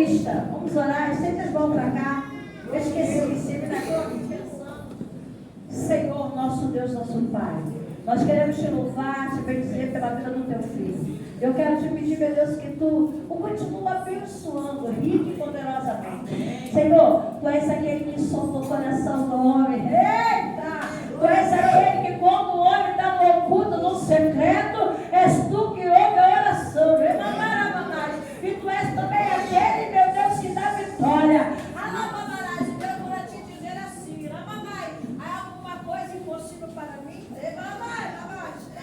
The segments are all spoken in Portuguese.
seminarista. Vamos orar, estende as mãos para cá. Eu esqueci, seminarista. Senhor, nosso Deus, nosso Pai, nós queremos te louvar, te bendizer pela vida do teu filho. Eu quero te pedir, meu Deus, que tu o continua abençoando, rico e poderosamente. Senhor, tu és aquele que sonda o coração do homem. Eita! Tu és aquele que quando o homem está no oculto, no secreto, és tu que ouve a oração. E tu és também aquele, meu Deus, que dá vitória. Eu vou te dizer assim, há alguma coisa impossível para mim?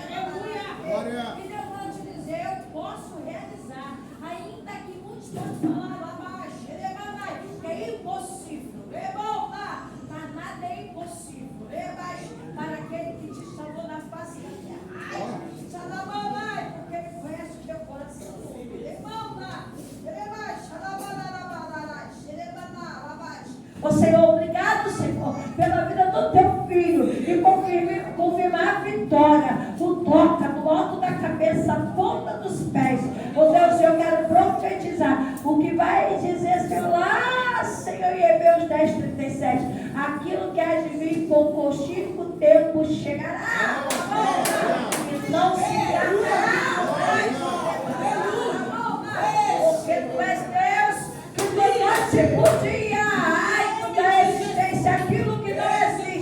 Aleluia! E eu vou te dizer, eu posso realizar, ainda que muitos possam falar que é impossível. Mas nada é impossível. Para aquele que te salvou na face da terra. Porque ele conhece o teu coração. Ó Senhor, obrigado, Senhor, pela vida do teu filho e confirmar a vitória, o toca do alto da cabeça, a ponta dos pés. Ó Deus, eu quero profetizar o que vai dizer, Senhor, lá, Senhor, em Hebreus 10:37, aquilo que há de vir com contigo o tempo chegará. E não se tardará. Porque tu és Deus que do noite por dia. Aquilo que não existe.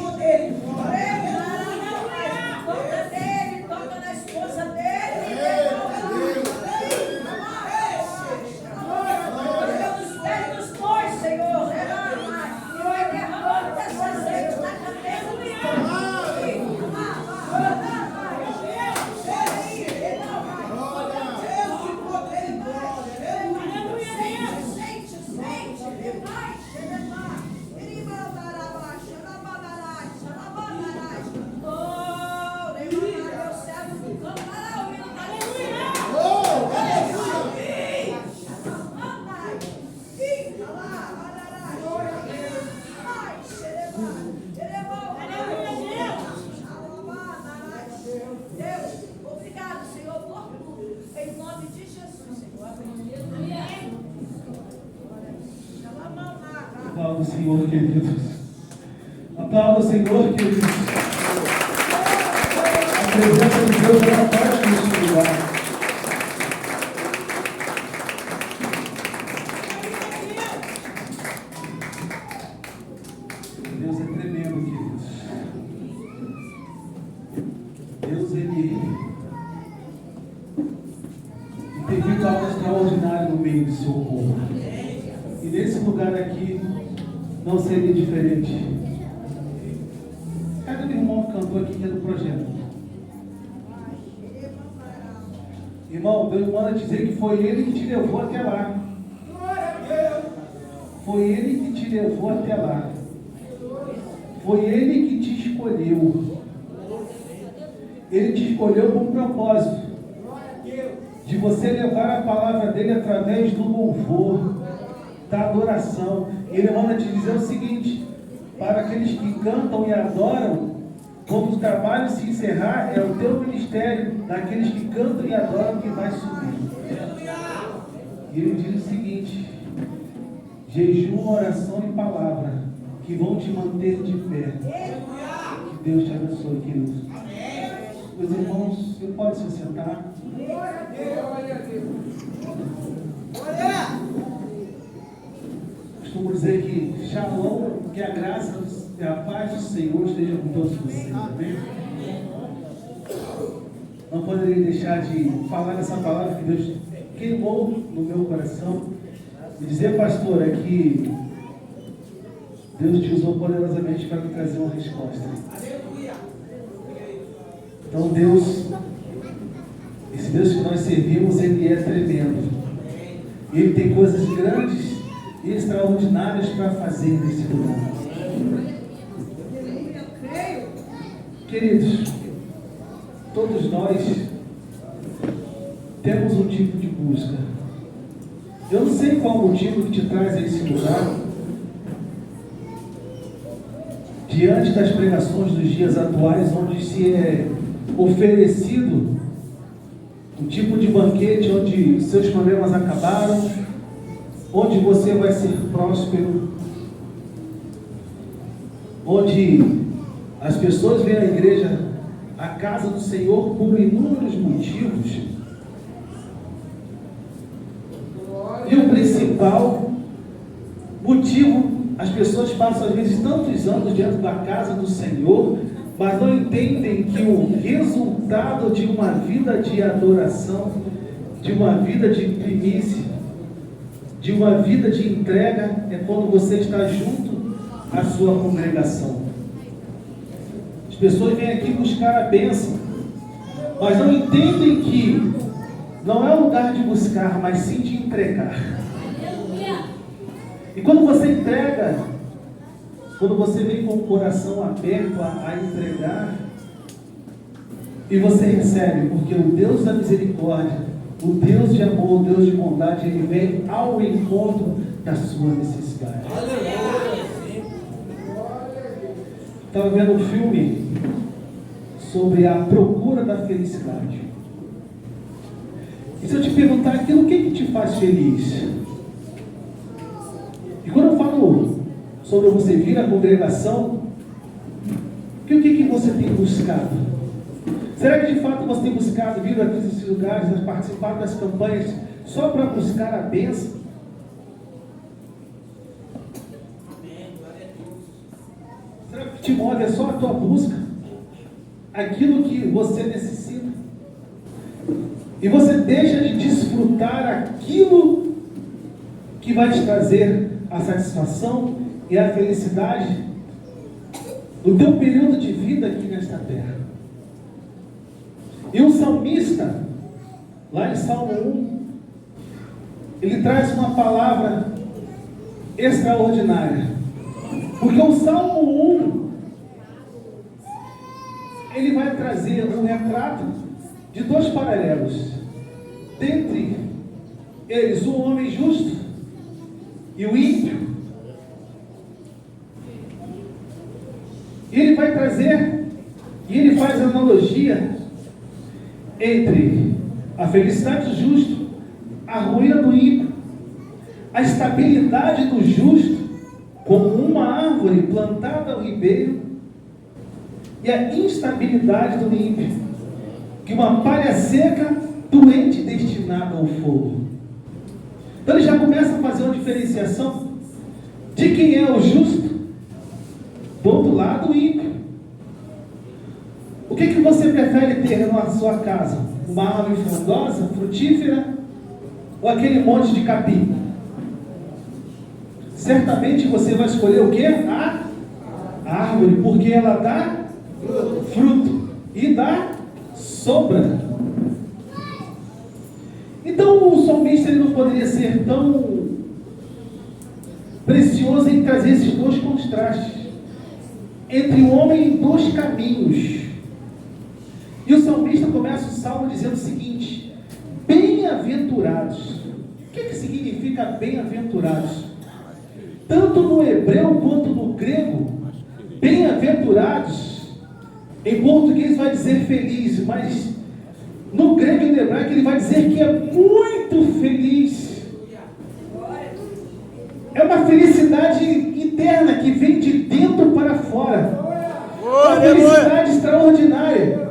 Toca nele, toca na esposa dele. Toca nos pés dos bois, Senhor. E vai derramando essa azeite na cabeça do Aplauda o Senhor, queridos. Aplauda o Senhor, queridos. A presença de Deus é forte neste lugar. Deus é tremendo, queridos. Deus, Ele tem feito algo extraordinário no meio do seu povo. E nesse lugar aqui não seria diferente. Cadê o irmão que cantou aqui que é do projeto? Irmão, Deus manda dizer que foi Ele que te levou até lá. Foi Ele que te levou até lá. Foi Ele que te escolheu. Ele te escolheu com um propósito de você levar a palavra dele através do louvor, da adoração. Ele manda te dizer o seguinte: para aqueles que cantam e adoram, quando o trabalho se encerrar, é o teu ministério, daqueles que cantam e adoram, que vai subir. E ele diz o seguinte: jejum, oração e palavra, que vão te manter de pé. Que Deus te abençoe, queridos. Meus irmãos, você pode se sentar. Costumo dizer que Shalom, que a graça e a paz do Senhor esteja com todos vocês. Amém? Não poderia deixar de falar essa palavra que Deus queimou no meu coração e dizer, pastor, é que Deus te usou poderosamente para me trazer uma resposta. Então Deus, esse Deus que nós servimos, Ele é tremendo. Ele tem coisas grandes e extraordinárias para fazer nesse lugar. Queridos, todos nós temos um tipo de busca. Eu não sei qual o motivo que te traz a esse lugar. Diante das pregações dos dias atuais, onde se é oferecido um tipo de banquete onde seus problemas acabaram, onde você vai ser próspero, onde as pessoas vêm à igreja, à casa do Senhor, por inúmeros motivos. E o principal motivo, as pessoas passam às vezes tantos anos dentro da casa do Senhor, mas não entendem que o resultado de uma vida de adoração, de uma vida de primícia, de uma vida de entrega, é quando você está junto à sua congregação. As pessoas vêm aqui buscar a bênção, mas não entendem que não é lugar de buscar, mas sim de entregar. E quando você entrega, quando você vem com o coração aberto a entregar, e você recebe, porque o Deus da misericórdia, o Deus de amor, o Deus de bondade, Ele vem ao encontro da sua necessidade. Estava vendo um filme sobre a procura da felicidade. E se eu te perguntar aquilo, o que te faz feliz? E quando eu falo sobre você vir à congregação, o que você tem buscado? Será que de fato você tem buscado vir aqui nesses lugares, participar das campanhas, só para buscar a bênção? Será que te move é só a tua busca? Aquilo que você necessita? E você deixa de desfrutar aquilo que vai te trazer a satisfação e a felicidade do teu período de vida aqui nesta terra. E o salmista, lá em Salmo 1, ele traz uma palavra extraordinária. Porque o Salmo 1, ele vai trazer um retrato de dois paralelos. Dentre eles, o homem justo e o ímpio. E ele vai trazer, e ele faz analogia entre a felicidade do justo, a ruína do ímpio, a estabilidade do justo, como uma árvore plantada ao ribeiro, e a instabilidade do ímpio, que uma palha seca, doente, destinada ao fogo. Então ele já começa a fazer uma diferenciação de quem é o justo, do outro lado o ímpio. O que você prefere ter na sua casa? Uma árvore frondosa, frutífera, ou aquele monte de capim? Certamente você vai escolher o quê? A árvore, porque ela dá fruto e dá sombra. Então o salmista ele não poderia ser tão precioso em trazer esses dois contrastes entre o homem em dois caminhos. E o salmista começa o salmo dizendo o seguinte: bem-aventurados. O que significa bem-aventurados? Tanto no hebreu quanto no grego, bem-aventurados, em português vai dizer feliz, mas no grego e no hebraico ele vai dizer que é muito feliz. É uma felicidade interna que vem de dentro para fora. Uma felicidade extraordinária.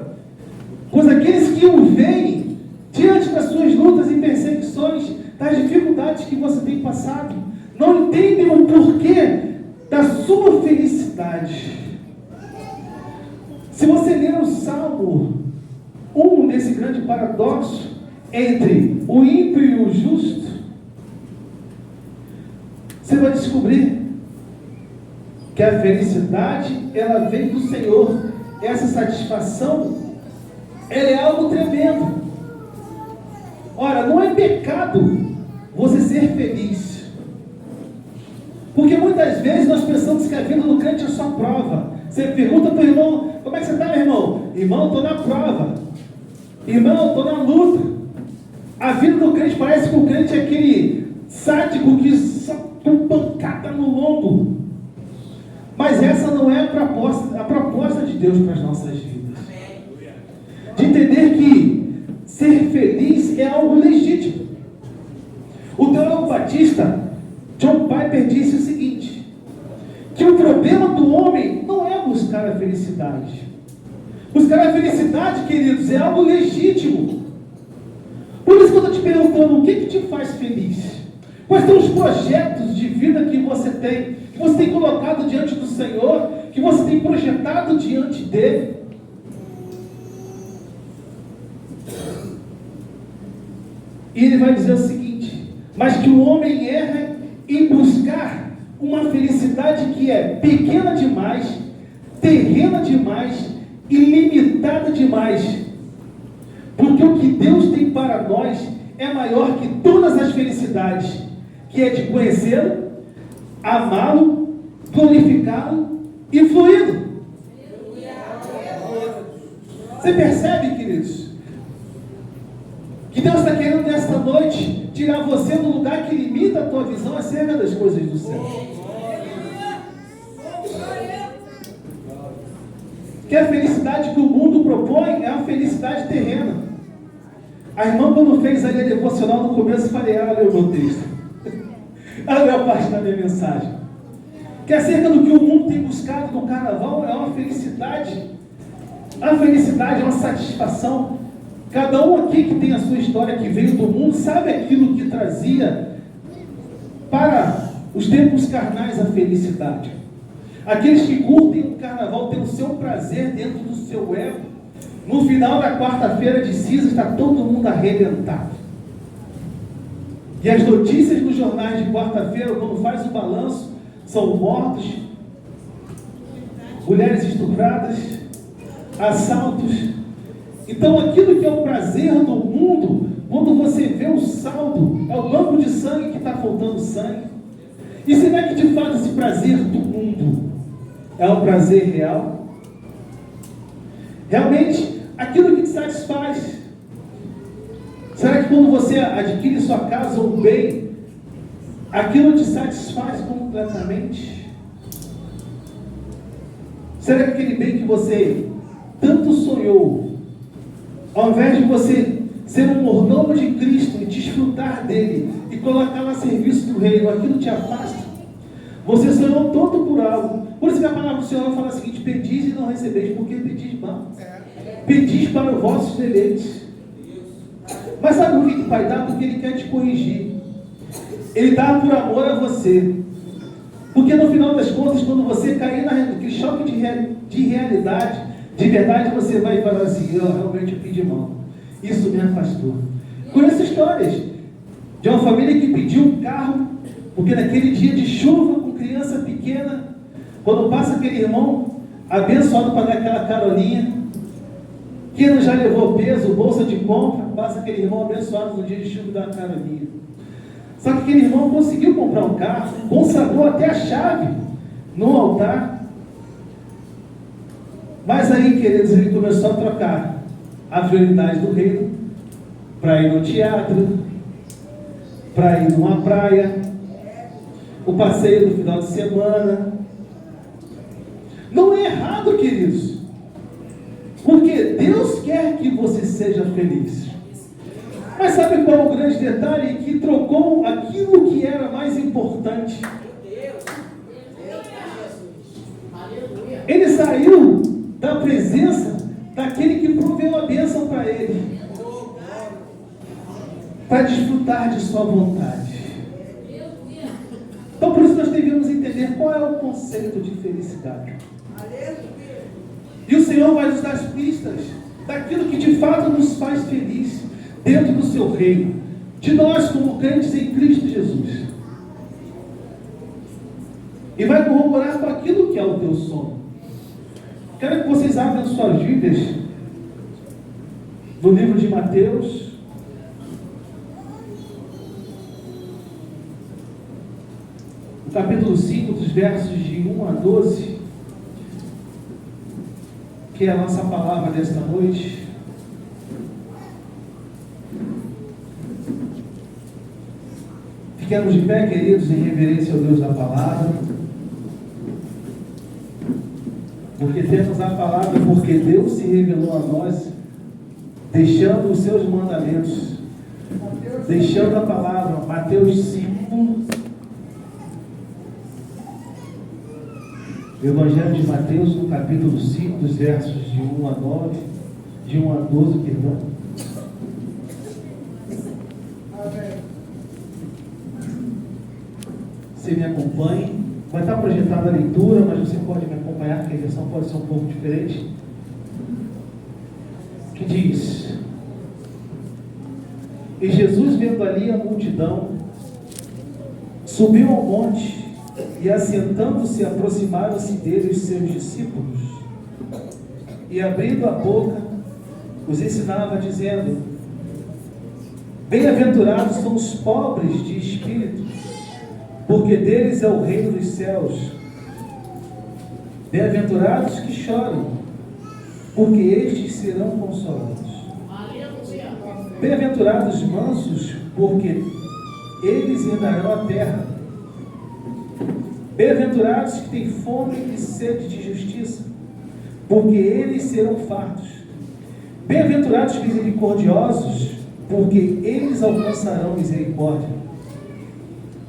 Pois aqueles que o veem diante das suas lutas e perseguições, das dificuldades que você tem passado, não entendem o porquê da sua felicidade. Se você ler o Salmo 1, nesse grande paradoxo entre o ímpio e o justo, você vai descobrir que a felicidade, ela vem do Senhor. Essa satisfação, ela é algo tremendo. Ora, não é pecado você ser feliz. Porque muitas vezes nós pensamos que a vida do crente é só prova. Você pergunta para o irmão: como é que você está, meu irmão? Irmão, estou na prova. Irmão, estou na luta. A vida do crente parece que o crente é aquele sádico que só com pancada no lombo. Mas essa não é a proposta de Deus para as nossas vidas. De entender que ser feliz é algo legítimo. O teólogo Batista, John Piper, disse o seguinte: que o problema do homem não é buscar a felicidade. Buscar a felicidade, queridos, é algo legítimo. Por isso que eu estou te perguntando, o que te faz feliz? Quais são os projetos de vida que você tem colocado diante do Senhor, que você tem projetado diante dele? E ele vai dizer o seguinte: mas que o homem erra em buscar uma felicidade que é pequena demais, terrena demais e limitada demais. Porque o que Deus tem para nós é maior que todas as felicidades, que é de conhecê-lo, amá-lo, glorificá-lo e fluí-lo. Você percebe, queridos, que Deus está querendo nesta noite tirar você do lugar que limita a tua visão acerca das coisas do céu. Que a felicidade que o mundo propõe é a felicidade terrena. A irmã, quando fez ali a devocional no começo, eu falei: ela leu o meu texto. Ela leu a parte da minha mensagem. Que acerca do que o mundo tem buscado no carnaval é uma felicidade. A felicidade é uma satisfação. Cada um aqui que tem a sua história, que veio do mundo, sabe aquilo que trazia para os tempos carnais a felicidade. Aqueles que curtem o carnaval têm o seu prazer dentro do seu ego. No final da quarta-feira de cinza está todo mundo arrebentado. E as notícias nos jornais de quarta-feira, quando faz o balanço, são mortos, mulheres estupradas, assaltos. Então aquilo que é o prazer do mundo, quando você vê o saldo, é o banco de sangue que está faltando sangue. E será que de fato esse prazer do mundo é um prazer real? Realmente, aquilo que te satisfaz. Será que quando você adquire sua casa ou um bem, aquilo te satisfaz completamente? Será que aquele bem que você tanto sonhou, ao invés de você ser um mordomo de Cristo e desfrutar dele e colocá-lo a serviço do reino, aquilo te afasta? Você sonhou tanto por algo. Por isso que a palavra do Senhor fala o seguinte: pedis e não recebeis, porque pedis mal. Pedis para os vossos deleites. Mas sabe por que o Pai dá? Porque Ele quer te corrigir. Ele dá por amor a você. Porque no final das contas, quando você cair naquele choque de realidade, de verdade, você vai falar assim: eu realmente pedi mal. Isso me afastou. Conheço histórias de uma família que pediu um carro, porque naquele dia de chuva, com criança pequena, quando passa aquele irmão abençoado para dar aquela carolinha, que não já levou peso, bolsa de compra, passa aquele irmão abençoado no dia de chuva e dá uma carolinha. Só que aquele irmão conseguiu comprar um carro, consagrou até a chave no altar. Mas aí, queridos, ele começou a trocar a prioridade do reino para ir no teatro, para ir numa praia, o passeio do final de semana. Não é errado, queridos, porque Deus quer que você seja feliz. Mas sabe qual é o grande detalhe? Que trocou aquilo que era mais importante. Ele saiu da presença daquele que proveu a bênção para ele, para desfrutar de sua vontade. Então por isso nós devemos entender qual é o conceito de felicidade. E o Senhor vai nos dar as pistas daquilo que de fato nos faz feliz dentro do seu reino, de nós como crentes em Cristo Jesus. E vai corroborar com aquilo que é o teu sonho. Quero que vocês abram suas Bíblias no livro de Mateus, no capítulo 5, dos versos de 1 a 12, que é a nossa palavra desta noite. Fiquemos de pé, queridos, em reverência ao Deus da palavra, porque temos a palavra, porque Deus se revelou a nós, deixando os seus mandamentos, deixando a palavra. Mateus 5, Evangelho de Mateus, no capítulo 5, dos versos de 1 a 9, de 1 a 12, perdão. Você me acompanhe. Vai estar projetada a leitura, mas você pode me acompanhar, porque a versão pode ser um pouco diferente. Que diz: E Jesus, vendo ali a multidão, subiu ao monte, e assentando-se, aproximaram-se dele os seus discípulos, e abrindo a boca, os ensinava, dizendo: Bem-aventurados são os pobres de espírito, porque deles é o reino dos céus. Bem-aventurados que choram, porque estes serão consolados. Bem-aventurados os mansos, porque eles herdarão a terra. Bem-aventurados que têm fome e sede de justiça, porque eles serão fartos. Bem-aventurados misericordiosos, porque eles alcançarão misericórdia.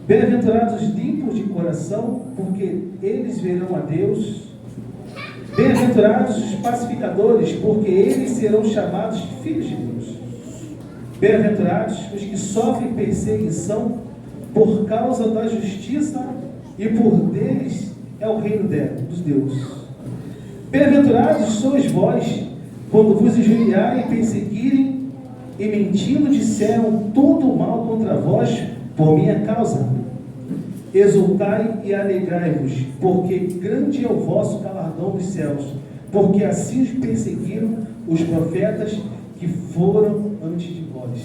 Bem-aventurados limpos de coração, porque eles verão a Deus. Bem-aventurados os pacificadores, porque eles serão chamados filhos de Deus. Bem-aventurados os que sofrem perseguição por causa da justiça, e por deles é o reino dos deuses. Bem-aventurados sois vós, quando vos injuriarem, perseguirem e mentindo disseram todo o mal contra vós por minha causa. Exultai e alegrai-vos, porque grande é o vosso galardão dos céus, porque assim os perseguiram os profetas que foram antes de vós.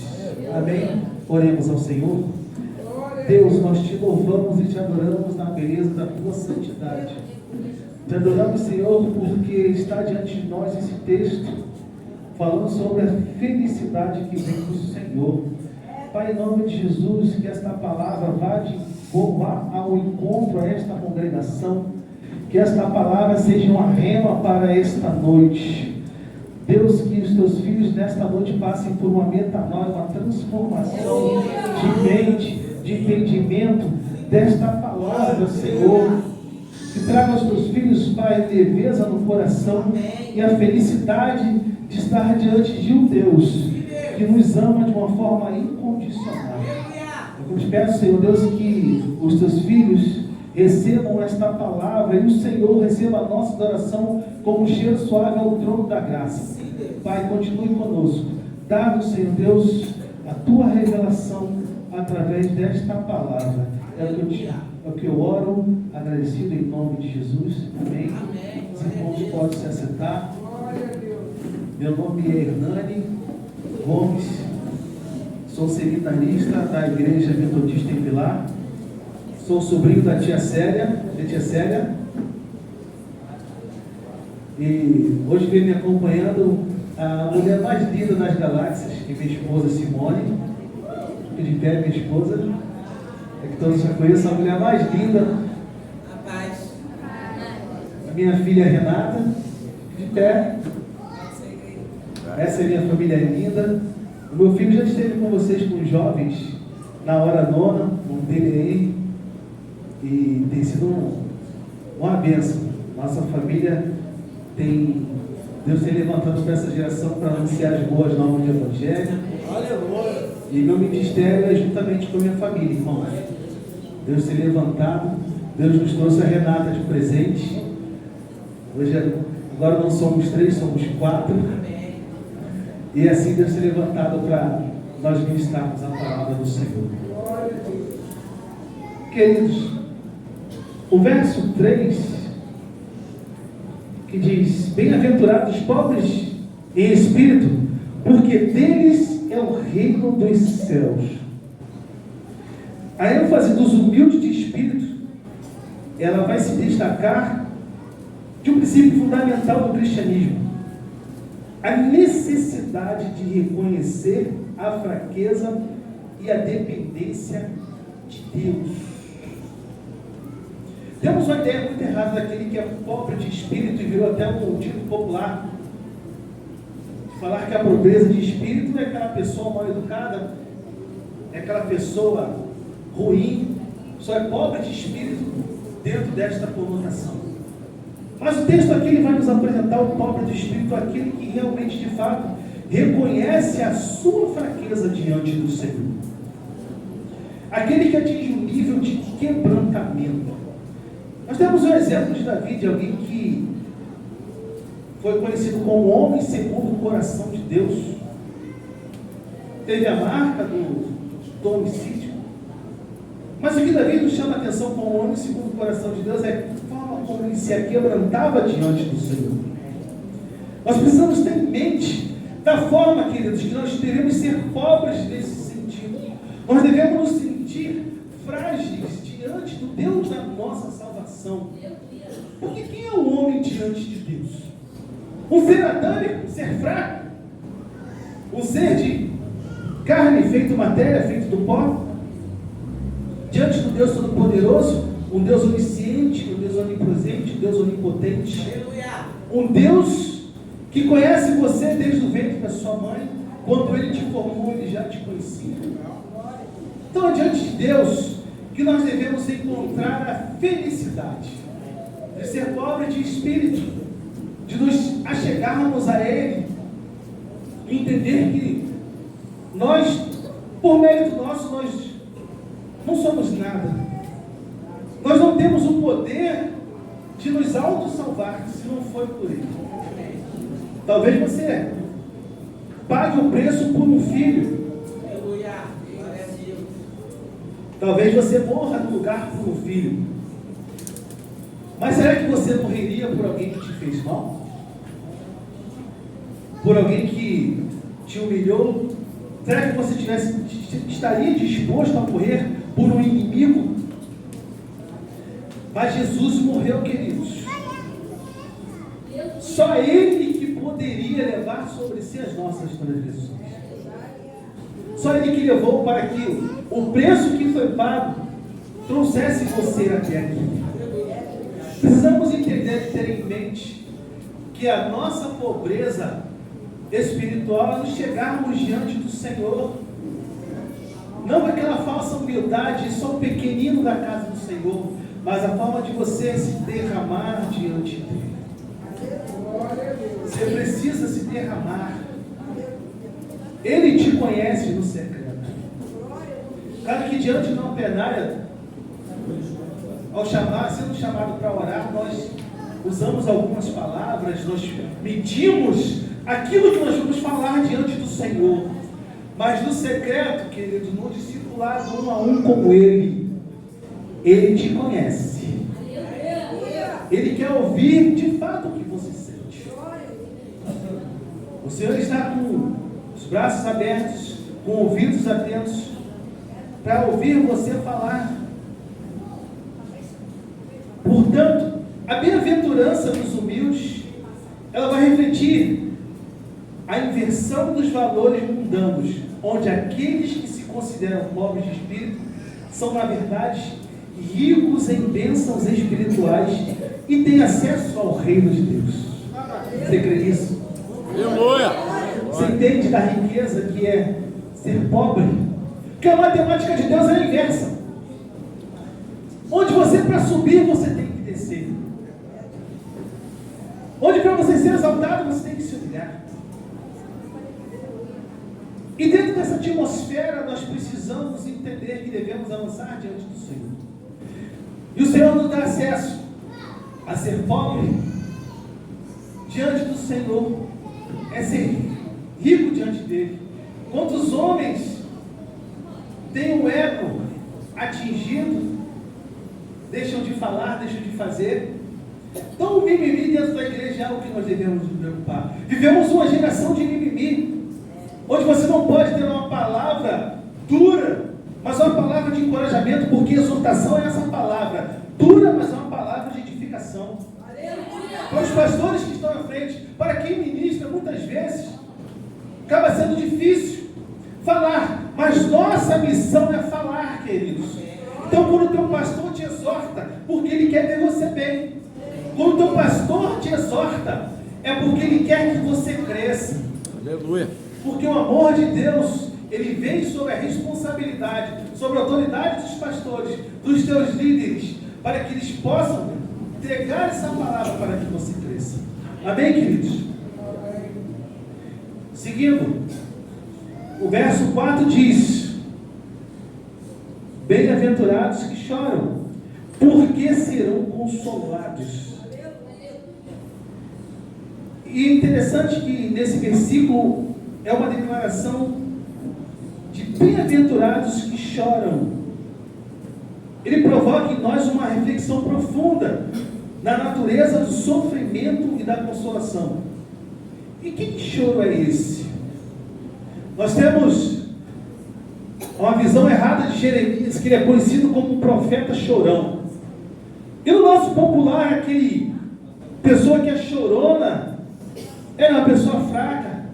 Amém? Oremos ao Senhor. Deus, nós te louvamos e te adoramos na beleza da tua santidade. Te adoramos, Senhor, porque está diante de nós esse texto falando sobre a felicidade que vem do Senhor. Pai, em nome de Jesus, que esta palavra vá ao encontro a esta congregação, que esta palavra seja uma rema para esta noite. Deus, que os teus filhos nesta noite passem por uma metanoia, uma transformação de mente, de entendimento desta palavra, Senhor. Que traga aos teus filhos, Pai, leveza no coração e a felicidade de estar diante de um Deus que nos ama de uma forma incondicional. Eu te peço, Senhor Deus, que os teus filhos recebam esta palavra e o Senhor receba a nossa adoração como um cheiro suave ao trono da graça. Pai, continue conosco. Dá-nos, Senhor Deus, a tua revelação através desta palavra. É o que eu oro, agradecido em nome de Jesus. Amém. Os irmãos podem se assentar. Meu nome é Hernani Gomes, sou seminarista da Igreja Metodista em Pilar, sou sobrinho da tia Célia, e hoje vem me acompanhando a mulher mais linda das galáxias, que é minha esposa Simone, que de pé minha esposa, é que todos já conhecem, a mulher mais linda, a minha filha Renata, de pé. Essa é a minha família linda. O meu filho já esteve com vocês, com os jovens, na hora nona, no DNI, e tem sido uma bênção. Nossa família tem, Deus tem levantado para essa geração para anunciar as boas novas do Evangelho. Aleluia! E meu ministério é juntamente com a minha família, irmãos. Deus tem levantado, Deus nos trouxe a Renata de presente. Hoje, agora não somos 3, somos 4. E assim Deus tem levantado para nós ministrarmos a palavra do Senhor. Queridos, o verso 3, que diz: Bem-aventurados os pobres em espírito, porque deles é o reino dos céus. A ênfase dos humildes de espírito, ela vai se destacar de um princípio fundamental do cristianismo: a necessidade de reconhecer a fraqueza e a dependência de Deus. Temos uma ideia muito errada daquele que é pobre de espírito, e virou até um título popular, de falar que a pobreza de espírito é aquela pessoa mal educada, é aquela pessoa ruim, só é pobre de espírito dentro desta conotação. Mas o texto aqui ele vai nos apresentar o pobre de espírito, aquele que realmente, de fato, reconhece a sua fraqueza diante do Senhor. Aquele que atinge um nível de quebrantamento. Nós temos o exemplo de Davi, de alguém que foi conhecido como homem segundo o coração de Deus. Teve a marca do homicídio. Mas o que Davi nos chama a atenção como homem segundo o coração de Deus é a forma como ele se aquebrantava diante do Senhor. Nós precisamos ter em mente da forma, queridos, que nós devemos ser pobres nesse sentido. Nós devemos nos sentir frágeis diante do Deus da nossa salvação. Porque quem é o homem diante de Deus? Um ser adâmico, um ser fraco? Um ser de carne feito matéria, feito do pó? Diante do Deus Todo-Poderoso, um Deus onisciente, um Deus onipresente, um Deus onipotente. Um Deus que conhece você desde o ventre da sua mãe. Quando Ele te formou, Ele já te conhecia. Então, é diante de Deus que nós devemos encontrar a felicidade de ser pobre de espírito, de nos achegarmos a Ele, entender que nós, por mérito nosso, nós não somos nada. Nós não temos o poder de nos auto-salvar se não for por Ele. Talvez você pague o preço por um filho. Talvez você morra no lugar por um filho. Mas será que você morreria por alguém que te fez mal? Por alguém que te humilhou? Será que você estaria disposto a morrer por um inimigo? Mas Jesus morreu, queridos. Só Ele que poderia levar sobre si as nossas transgressões. Só Ele que levou para que o preço que foi pago trouxesse você até aqui. Precisamos entender e ter em mente que a nossa pobreza espiritual é nos chegarmos diante do Senhor, não com aquela falsa humildade, só o pequenino da casa do Senhor, mas a forma de você se derramar diante dele. Você precisa se derramar. Ele te conhece no secreto. Claro que diante de uma plenária, ao sendo chamado para orar, nós usamos algumas palavras, nós medimos aquilo que nós vamos falar diante do Senhor. Mas no secreto, querido, no discipulado 1 a 1 com Ele te conhece. Ele quer ouvir de fato o que você sente. O Senhor está com os braços abertos, com ouvidos atentos, para ouvir você falar. Portanto, a bem-aventurança dos humildes, ela vai refletir a inversão dos valores mundanos, onde aqueles que se consideram pobres de espírito são, na verdade, ricos em bênçãos espirituais e têm acesso ao reino de Deus. Você crê nisso? Você entende da riqueza que é ser pobre? Porque a matemática de Deus é a inversa. Onde você, para subir, você tem que descer. Onde para você ser exaltado, você tem que se humilhar. E dentro dessa atmosfera, nós precisamos entender que devemos avançar diante do Senhor. E o Senhor nos dá acesso a ser pobre diante do Senhor, é ser rico diante dele. Quantos homens têm o ego atingido, deixam de falar, deixam de fazer? Então o mimimi dentro da igreja é algo que nós devemos nos preocupar. Vivemos uma geração de mimimi, onde você não pode ter uma palavra dura, mas uma palavra de encorajamento, porque exortação é essa palavra dura, mas é uma palavra de edificação. Para os pastores que estão à frente, para quem ministra, muitas vezes acaba sendo difícil falar, mas nossa missão é falar, queridos. Então, quando o teu pastor te exorta, porque ele quer ver você bem. Quando o teu pastor te exorta, é porque ele quer que você cresça. Aleluia. Porque o amor de Deus, ele vem sobre a responsabilidade, sobre a autoridade dos pastores, dos teus líderes, para que eles possam entregar essa palavra para que você cresça. Amém, queridos? Seguindo, o verso 4 diz: bem-aventurados que choram, porque serão consolados. E é interessante que nesse versículo é uma declaração de bem-aventurados que choram. Ele provoca em nós uma reflexão profunda na natureza do sofrimento e da consolação. E que choro é esse? Nós temos uma visão errada de Jeremias, que ele é conhecido como um profeta chorão. E no nosso popular, aquele pessoa que é chorona, é uma pessoa fraca,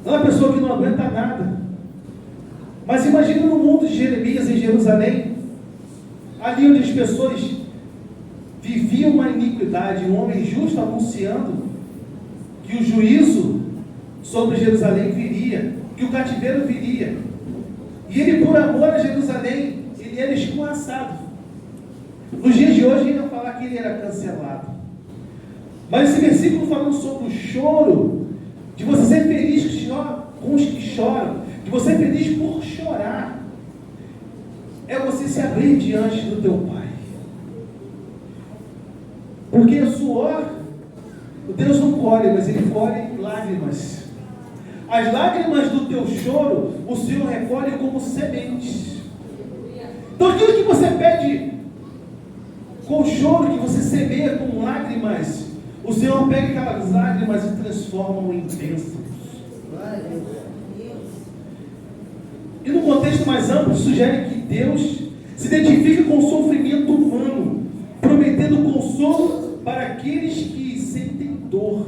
é uma pessoa que não aguenta nada. Mas imagina no mundo de Jeremias em Jerusalém, ali onde as pessoas viviam uma iniquidade, um homem justo anunciando que o juízo sobre Jerusalém viria, que o cativeiro viria. E ele, por amor a Jerusalém, ele era escorraçado. Nos dias de hoje, ele ia falar que ele era cancelado. Mas esse versículo falando sobre o choro, de você ser feliz com os que choram, de você ser feliz por chorar, é você se abrir diante do teu Pai. Porque o suor, Deus não colhe, mas Ele colhe lágrimas. As lágrimas do teu choro, o Senhor recolhe como sementes. Então aquilo que você pede com choro, que você semeia com lágrimas, o Senhor pega aquelas lágrimas e transforma em bênçãos. E no contexto mais amplo, sugere que Deus se identifica com o sofrimento humano, prometendo consolo para aqueles que sentem dor,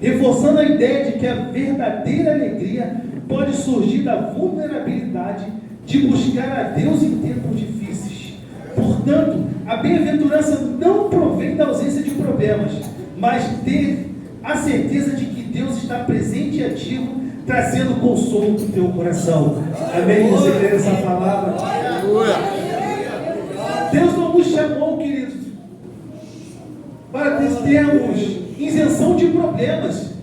reforçando a ideia de que a verdadeira alegria pode surgir da vulnerabilidade de buscar a Deus em tempos difíceis. Portanto, a bem-aventurança não provém da ausência de problemas, mas ter a certeza de que Deus está presente e ativo, trazendo consolo para o teu coração. Amém? Você crê nessa palavra? Deus não nos chamou, queridos, para termos isenção de problemas.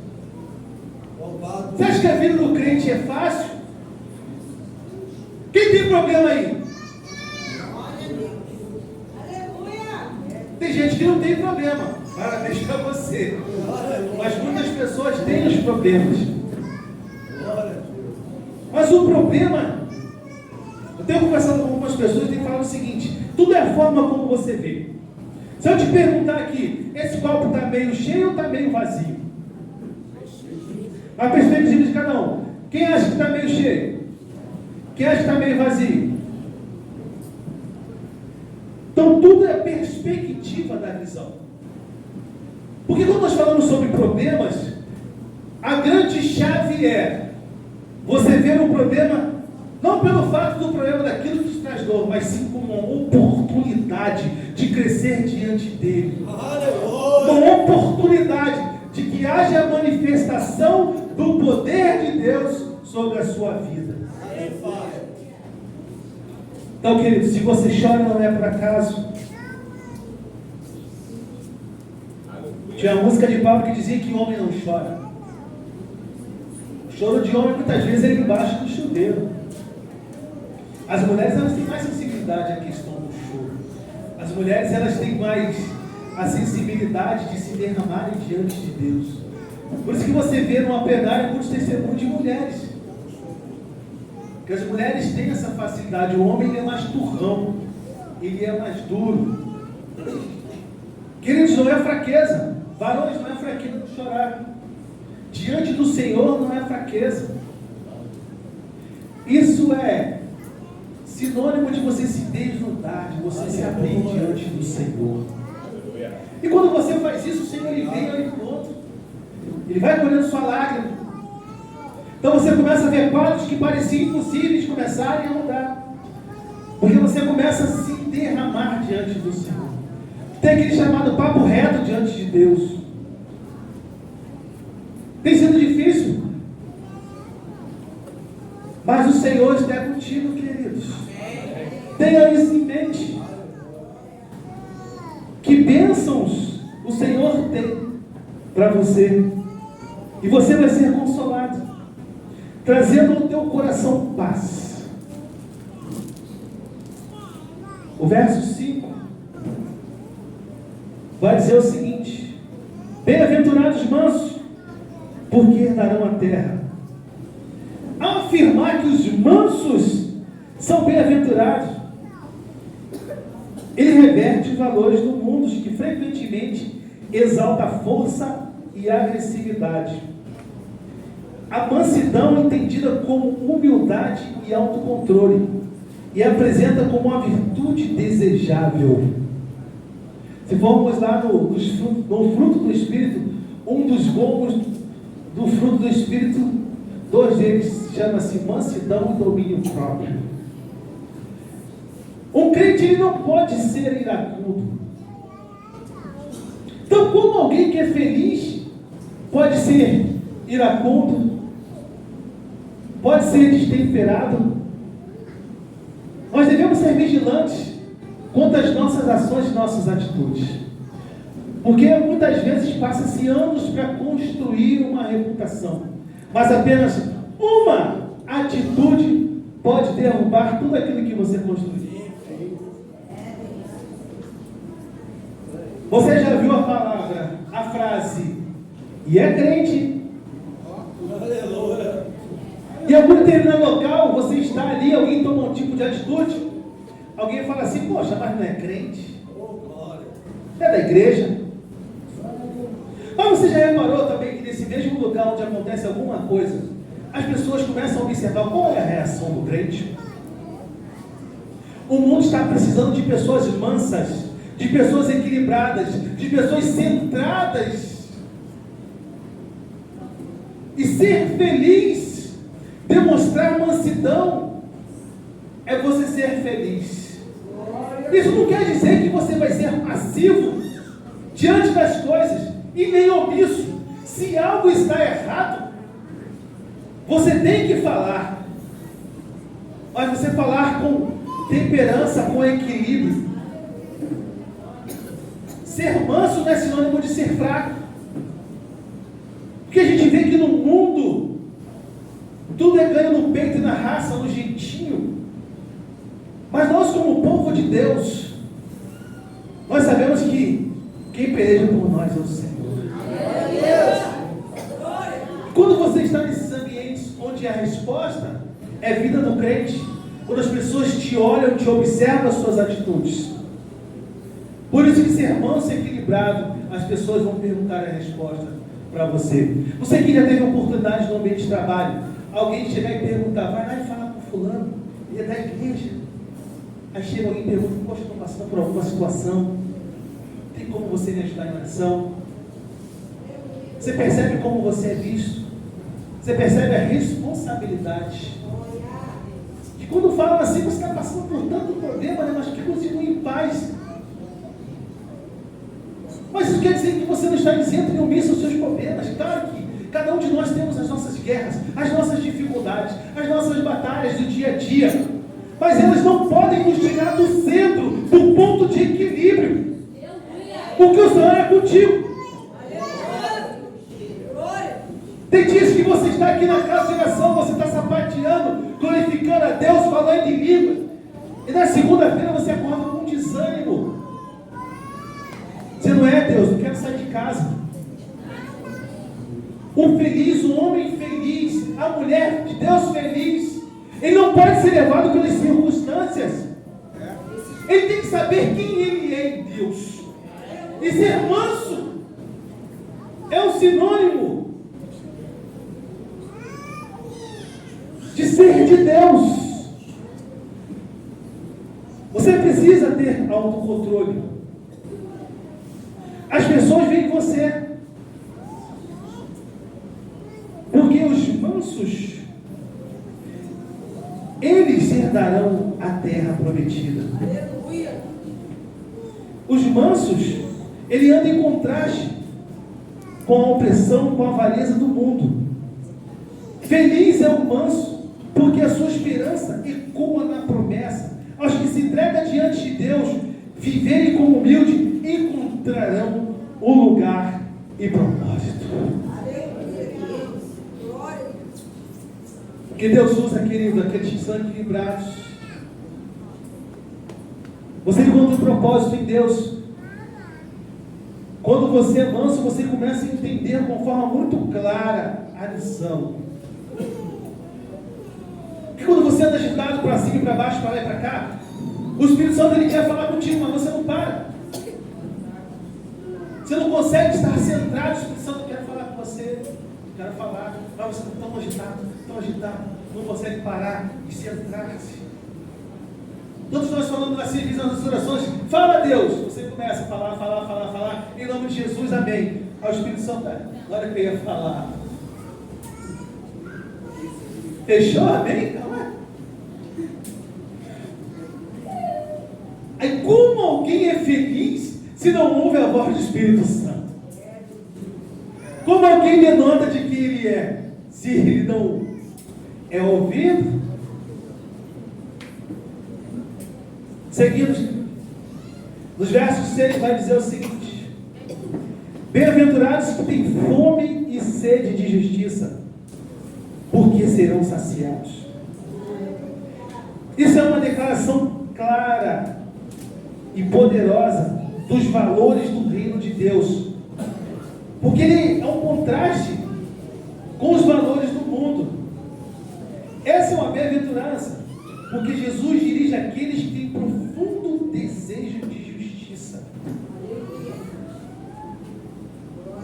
Você acha que a vida do crente é fácil? Quem tem problema aí? Tem gente que não tem problema. Parabéns para você. Mas muitas pessoas têm os problemas. Mas o problema, eu tenho conversado com algumas pessoas e tenho falado o seguinte: tudo é a forma como você vê. Se eu te perguntar aqui, esse copo está meio cheio ou está meio vazio? A perspectiva de cada um. Quem acha que está meio cheio? Quem acha que está meio vazio? Então tudo é perspectiva da visão. Porque quando nós falamos sobre problemas, a grande chave é você ver o problema não pelo fato do problema daquilo que te traz dor, mas sim como uma oportunidade de crescer diante dele. Uma oportunidade de que haja a manifestação do poder de Deus sobre a sua vida. Então, querido, se você chora não é por acaso. Tinha uma música de Pablo que dizia que o homem não chora. O choro de homem muitas vezes é embaixo do chuveiro. As mulheres, elas têm mais sensibilidade à questão do choro. As mulheres, elas têm mais a sensibilidade de se derramarem diante de Deus. Por isso que você vê numa plenária muitos testemunhos de mulheres. Porque as mulheres têm essa facilidade. O homem, ele é mais turrão, ele é mais duro. Queridos, não é fraqueza. Varões, não é fraqueza de chorar. Diante do Senhor não é fraqueza. Isso é sinônimo de você se desnudar, de você se abrir diante do Senhor. E quando você faz isso, o Senhor ele vem ao encontro. Ele vai colhendo sua lágrima. Então você começa a ver quadros que pareciam impossíveis começarem a mudar. Porque você começa a se derramar diante do Senhor. Tem aquele chamado papo reto diante de Deus. Tem sido difícil. Mas o Senhor está contigo, queridos. Tenha isso em mente. Que bênçãos o Senhor tem para você. E você vai ser consolado, trazendo ao teu coração paz. O verso 5 vai dizer o seguinte: bem-aventurados mansos, porque herdarão a terra. Ao afirmar que os mansos são bem-aventurados, ele reverte os valores do mundo que frequentemente exalta a força e a agressividade. A mansidão é entendida como humildade e autocontrole e apresenta como uma virtude desejável. Se formos lá no fruto do Espírito, um dos gomos do fruto do Espírito, 2 deles chama-se mansidão e domínio próprio. Um crente ele não pode ser iracundo. Então, como alguém que é feliz pode ser iracundo, pode ser destemperado, nós devemos ser vigilantes quanto às nossas ações e nossas atitudes. Porque muitas vezes passa-se anos para construir uma reputação, mas apenas uma atitude pode derrubar tudo aquilo que você construiu. Você já viu a palavra, a frase, e é crente? Em algum determinado local, você está ali, alguém toma um tipo de atitude, alguém fala assim: poxa, mas não é crente? É da igreja? Mas você já reparou também que nesse mesmo lugar onde acontece alguma coisa, as pessoas começam a observar qual é a reação do crente? O mundo está precisando de pessoas mansas, de pessoas equilibradas, de pessoas centradas. E ser feliz, demonstrar mansidão, é você ser feliz. Isso não quer dizer que você vai ser passivo diante das coisas e nem omisso. Se algo está errado, você tem que falar, mas você falar com temperança, com equilíbrio. Ser manso não é sinônimo de ser fraco. Porque a gente vê que no mundo tudo é ganho no peito e na raça, no jeitinho. Mas nós, como povo de Deus, nós sabemos que quem peleja por nós é o Senhor. Quando você está nesses ambientes onde a resposta é vida do crente, quando as pessoas te olham, te observam as suas atitudes. Por isso que ser manso e equilibrado, as pessoas vão perguntar a resposta para você. Você que já teve oportunidade no ambiente de trabalho, alguém chegar e perguntar: vai lá e falar com fulano, ele é da igreja. Aí chega alguém e pergunta: poxa, estou passando por alguma situação, tem como você me ajudar em oração? Você percebe como você é visto? Você percebe a responsabilidade? E quando falam assim, você está passando por tanto problema, né? Mas que continue em paz. Mas isso quer dizer que você não está isento e omisso aos seus problemas. Claro que cada um de nós temos as nossas guerras, as nossas dificuldades, as nossas batalhas do dia a dia. Mas elas não podem nos tirar do centro, do ponto de equilíbrio. Porque o Senhor é contigo. Tem dias que você está aqui na casa de oração, você está sapateando, glorificando a Deus, falando em línguas. E na segunda-feira você acorda com desânimo. Você não é Deus, não quero sair de casa. O feliz, o homem feliz, a mulher de Deus feliz, ele não pode ser levado pelas circunstâncias. Ele tem que saber quem ele é em Deus. E ser manso é um sinônimo de ser de Deus. Você precisa ter autocontrole. As pessoas veem você, porque os mansos, eles herdarão a terra prometida. Os mansos, ele anda em contraste com a opressão, com a avareza do mundo. Feliz é o manso, porque a sua esperança ecoa na promessa. Aos que se entregam diante de Deus, viverem como humilde, encontrar encontrarão um lugar e propósito. Que Deus usa, querido, aqueles que são equilibrados. Você encontra um propósito em Deus. Quando você é manso, você começa a entender de uma forma muito clara a lição. Porque quando você anda agitado para cima e para baixo, para lá e para cá, o Espírito Santo ele quer falar contigo, mas você não para. Você não consegue estar centrado. O Espírito Santo quer falar com você. Quero falar, mas você está tão agitado, não consegue parar e centrar-se. Todos nós falamos assim, nas orações, fala Deus. Você começa a falar, em nome de Jesus, amém. Aí o Espírito Santo, na hora que eu ia falar, fechou, amém? Calma. Aí como alguém é feliz se não ouve a voz do Espírito Santo? Como alguém denota de que ele é, se ele não é ouvido? Seguimos. Nos versos 6 vai dizer o seguinte: bem-aventurados que têm fome e sede de justiça, porque serão saciados. Isso é uma declaração clara e poderosa dos valores do reino de Deus. Porque ele é um contraste com os valores do mundo. Essa é uma bem-aventurança, porque Jesus dirige aqueles que têm profundo desejo de justiça.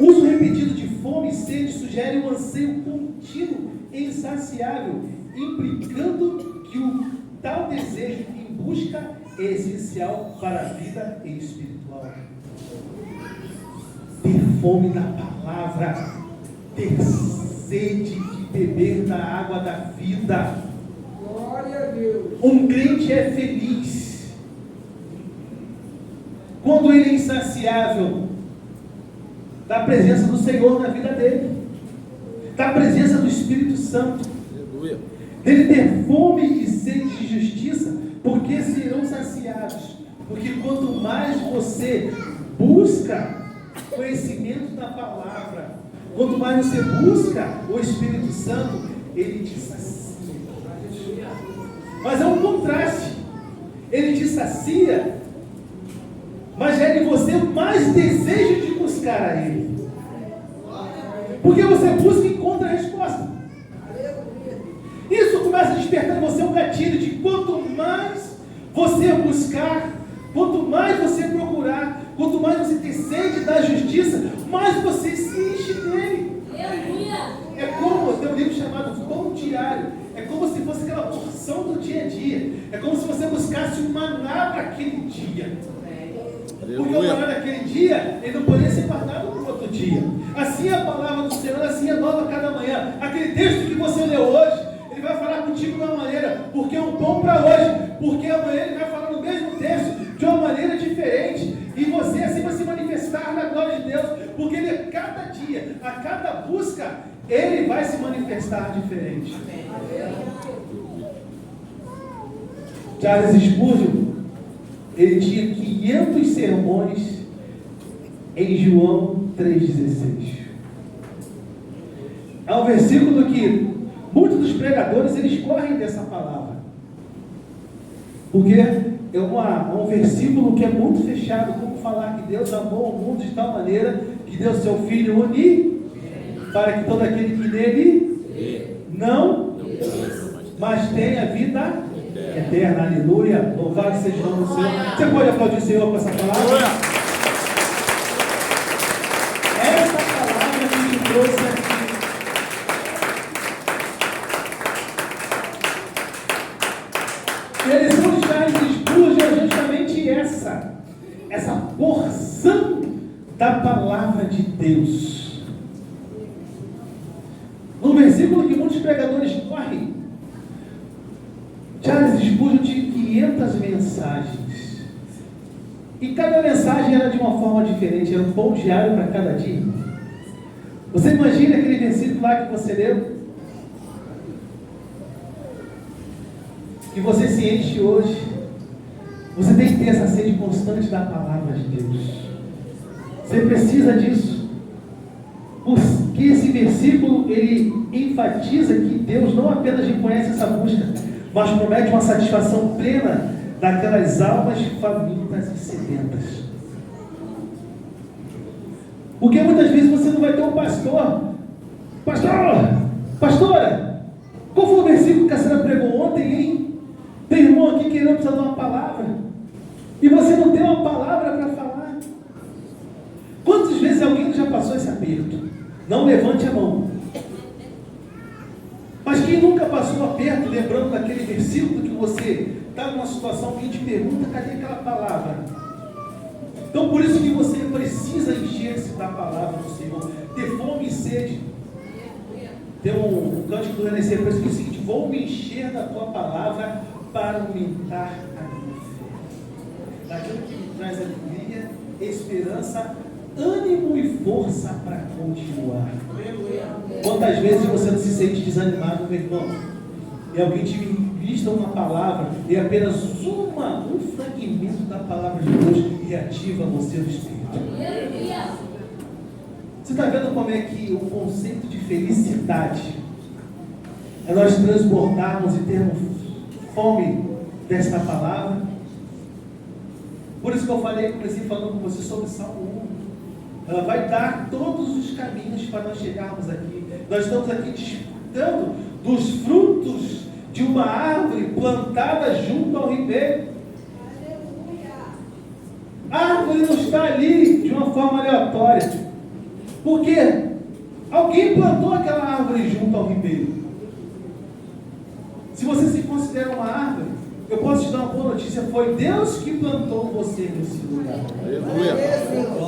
O uso repetido de fome e sede sugere um anseio contínuo e insaciável, implicando que o tal desejo em busca é essencial para a vida espiritual. Ter fome da palavra, ter sede de beber da água da vida. Glória a Deus. Um crente é feliz quando ele é insaciável da presença do Senhor na vida dele, da presença do Espírito Santo. Aleluia. Dele ter fome e sede de justiça, porque serão saciados. Porque quanto mais você busca conhecimento da palavra, quanto mais você busca o Espírito Santo, ele te sacia. Mas é um contraste. Ele te sacia, mas gera em você mais desejo de buscar a ele. Porque você busca e encontra a resposta. Isso começa a despertar em você um gatilho de quanto mais você buscar, quanto mais você procurar, quanto mais você ter sede da justiça, mais você se enche dele. É como, tem um livro chamado Pão Diário. É como se fosse aquela porção do dia a dia. É como se você buscasse um maná para aquele dia. Porque o maná daquele dia, ele não poderia ser guardado para o outro dia. Assim é a palavra do Senhor, assim é nova cada manhã. Aquele texto que você leu hoje, ele vai falar contigo de uma maneira, porque é um pão para hoje. Porque amanhã ele vai falar no mesmo texto, de uma maneira diferente. E você assim vai se manifestar na glória de Deus. Porque ele, a cada dia, a cada busca, ele vai se manifestar diferente. Charles Spurgeon, ele tinha 500 sermões em João 3,16. É um versículo que muitos dos pregadores eles correm dessa palavra, porque é um versículo que é muito fechado. Como falar que Deus amou o mundo de tal maneira que deu seu Filho único, para que todo aquele que nele não, mas tenha vida eterna. Aleluia. Louvado seja o nome do Senhor. Você pode aplaudir o Senhor com essa palavra? Essa palavra que te trouxe aqui. E a lição de Charles Spurgeon é justamente essa porção da palavra de Deus. No versículo que muitos pregadores correm, Charles Spurgeon tinha 500 mensagens. E cada mensagem era de uma forma diferente, era um pão diário para cada dia. Você imagina aquele versículo lá que você leu? Que você se enche hoje. Você tem que ter essa sede constante da palavra de Deus. Você precisa disso. Porque esse versículo, ele enfatiza que Deus não apenas reconhece essa busca, mas promete uma satisfação plena daquelas almas famintas e sedentas. Porque muitas vezes você não vai ter um pastor. Pastora, qual foi o versículo que a senhora pregou ontem, hein? Tem irmão aqui querendo precisar de uma palavra. E você não tem uma palavra para falar. Quantas vezes alguém já passou esse aperto? Não levante a mão. Mas quem nunca passou um aperto, lembrando daquele versículo que você está numa situação que te pergunta, cadê aquela palavra? Então por isso que você precisa encher-se da palavra do Senhor, ter fome e sede. Tem um cântico do Renascer, que diz o seguinte: vou me encher da tua palavra para aumentar a minha fé. Daquilo que me traz alegria, esperança, ânimo e força para continuar. Quantas vezes você não se sente desanimado, meu irmão? E alguém te ministra uma palavra e apenas um fragmento da palavra de Deus reativa você no Espírito. Você está vendo como é que o conceito de felicidade é nós transbordarmos e termos fome desta palavra? Por isso que eu comecei falando com você sobre Salmo 1. Ela vai dar todos os caminhos para nós chegarmos aqui. Nós estamos aqui desfrutando dos frutos de uma árvore plantada junto ao ribeiro. A árvore não está ali de uma forma aleatória. Porque alguém plantou aquela árvore junto ao ribeiro. Se você se considera uma árvore, eu posso te dar uma boa notícia: foi Deus que plantou você nesse lugar. Aleluia.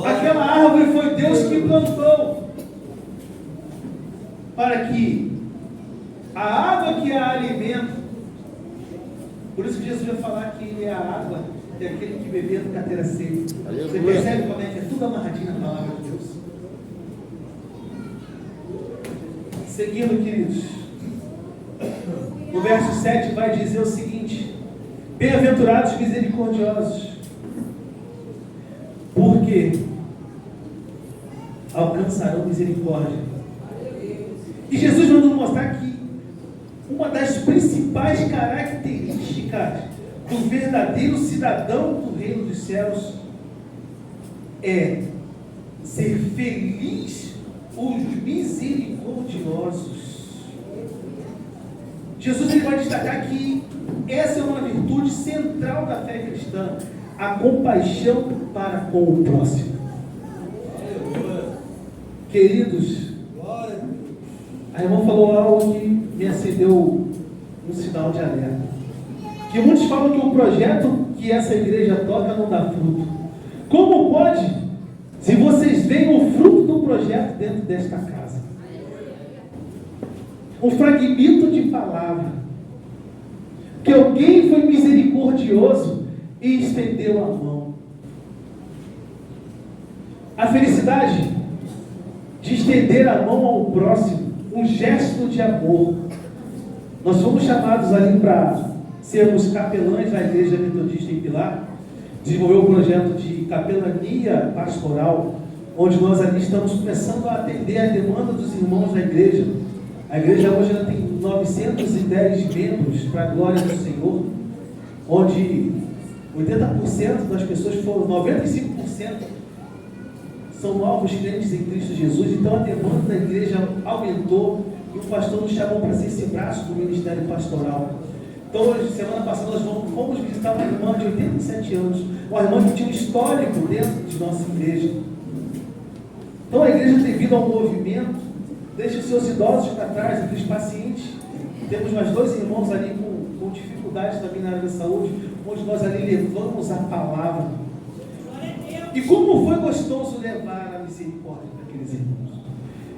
Aquela árvore foi Deus que plantou, para que a água que a alimenta, por isso que Jesus vai falar que Ele é a água e aquele que beber nunca terá sede. Você percebe como é que é tudo amarradinho na palavra de Deus? Seguindo, queridos, o verso 7 vai dizer o seguinte: bem-aventurados misericordiosos, porque alcançarão misericórdia. E Jesus vai nos mostrar que uma das principais características do verdadeiro cidadão do reino dos céus é ser feliz os misericordiosos. Jesus ele vai destacar que essa é uma virtude central da fé cristã, a compaixão para com o próximo. Queridos, a irmã falou algo que me acendeu um sinal de alerta. Que muitos falam que o projeto que essa igreja toca não dá fruto. Como pode? Se vocês veem o fruto do projeto dentro desta casa. Um fragmento de palavra. Que alguém foi misericordioso e estendeu a mão. A felicidade de estender a mão ao próximo, um gesto de amor. Nós fomos chamados ali para sermos capelães da Igreja Metodista em Pilar, desenvolveu um projeto de capelania pastoral, onde nós ali estamos começando a atender a demanda dos irmãos da igreja. A igreja hoje ela tem 910 membros, para a glória do Senhor, onde 80% das pessoas foram, 95% são novos crentes em Cristo Jesus. Então a demanda da igreja aumentou e o pastor nos chamou para ser esse braço do ministério pastoral. Então, semana passada nós fomos visitar uma irmã de 87 anos, uma irmã que tinha um histórico dentro de nossa igreja. Então a igreja, devido ao movimento, deixa os seus idosos para trás, aqueles pacientes. Temos mais 2 irmãos ali com dificuldades também na área da saúde, onde nós ali levamos a palavra. E como foi gostoso levar a misericórdia daqueles irmãos.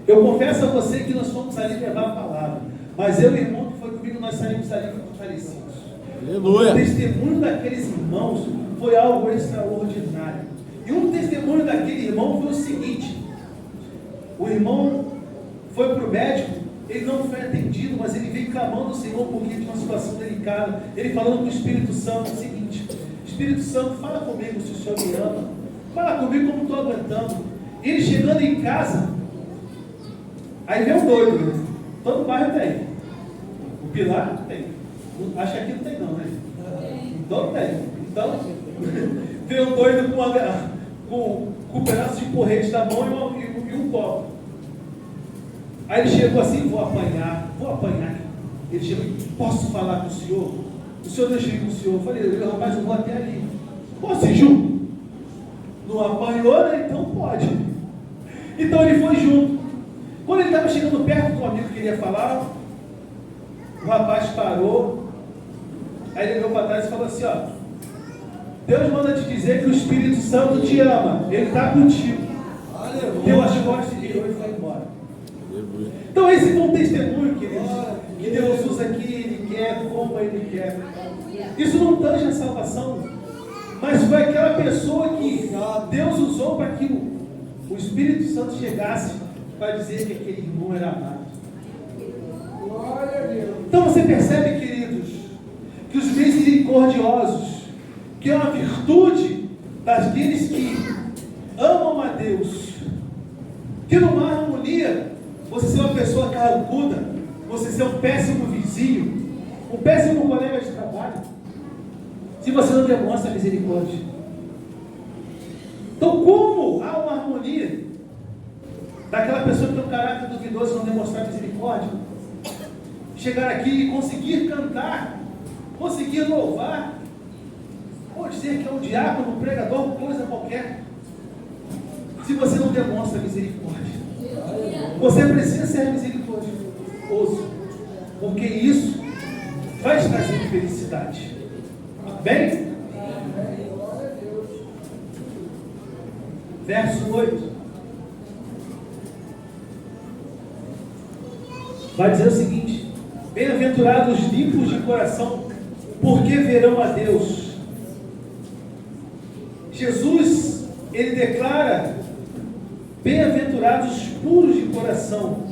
Eu confesso a você que nós fomos ali levar a palavra, mas eu e o irmão que foi comigo, nós saímos ali fortalecidos. Aleluia. O testemunho daqueles irmãos foi algo extraordinário. E um testemunho daquele irmão foi o seguinte: o irmão foi para o médico, ele não foi atendido, mas ele veio clamando ao Senhor porque tinha uma situação delicada. Ele falando com o Espírito Santo o seguinte: Espírito Santo, fala comigo se o Senhor me ama, fala comigo como estou aguentando. Ele chegando em casa, aí vem um doido, né? Todo bairro tem. O Pilar tem. Acho que aqui não tem não, né? Não tem. Então, vem um doido com um pedaço de porrete na mão e um copo. Aí ele chegou assim, vou apanhar. Ele chegou, posso falar com o senhor? O senhor deixa eu ir com o senhor. Eu falei, rapaz, eu vou até ali. Posso ir junto? Não apanhou, né? Então pode. Então ele foi junto. Quando ele estava chegando perto do amigo que queria falar, o rapaz parou. Aí ele olhou para trás e falou assim, ó, Deus manda te dizer que o Espírito Santo te ama. Ele está contigo. Deu as costas e virou e foi embora. Então esse foi um testemunho, queridos, que Deus usa aqui, Ele quer, como Ele quer. Isso não tange a salvação, mas foi aquela pessoa que Deus usou para que o Espírito Santo chegasse para dizer que aquele irmão era amado. Glória a Deus. Então você percebe, queridos, que os misericordiosos, que é uma virtude daqueles que amam a Deus, que numa harmonia, você ser uma pessoa carrancuda, você ser um péssimo vizinho, um péssimo colega de trabalho, se você não demonstra misericórdia. Então, como há uma harmonia daquela pessoa que tem um caráter duvidoso e não demonstrar misericórdia, chegar aqui e conseguir cantar, conseguir louvar, ou dizer que é um diácono, um pregador, coisa qualquer, se você não demonstra misericórdia? Você precisa ser misericordioso, porque isso vai te trazer felicidade. Amém? Verso 8 vai dizer o seguinte: bem-aventurados os limpos de coração, porque verão a Deus. Jesus, ele declara bem-aventurados os puros de coração,